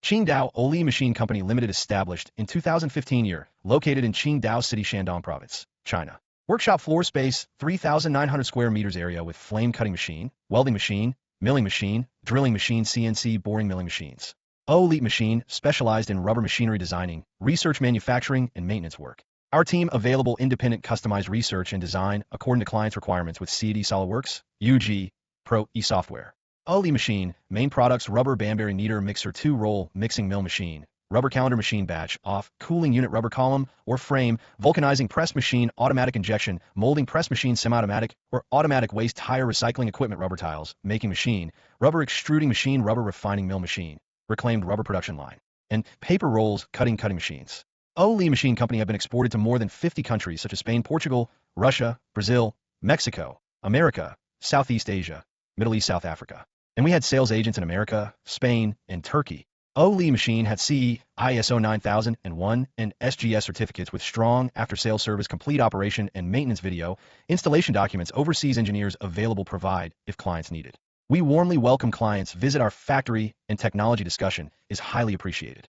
Qingdao OULI Machine Company Limited established in 2015 year, located in Qingdao City, Shandong Province, China. Workshop floor space, 3,900 square meters area with flame cutting machine, welding machine, milling machine, drilling machine, CNC boring milling machines. OULI machine specialized in rubber machinery designing, research manufacturing, and maintenance work. Our team available independent customized research and design according to clients' requirements with CAD SolidWorks, UG, Pro E software. OULI machine, main products rubber Banbury kneader mixer 2-roll mixing mill machine, rubber calender machine batch, off, cooling unit rubber column or frame, vulcanizing press machine, automatic injection, molding press machine semi-automatic or automatic waste tire recycling equipment rubber tiles, making machine, rubber extruding machine rubber refining mill machine, reclaimed rubber production line, and paper rolls cutting machines. OULI Machine Company have been exported to more than 50 countries such as Spain, Portugal, Russia, Brazil, Mexico, America, Southeast Asia, Middle East, South Africa. And we had sales agents in America, Spain, and Turkey. OULI Machine had CE, ISO 9001, and SGS certificates with strong after-sales service, complete operation and maintenance video, installation documents, overseas engineers available provide if clients need it. We warmly welcome clients visit our factory, and technology discussion is highly appreciated.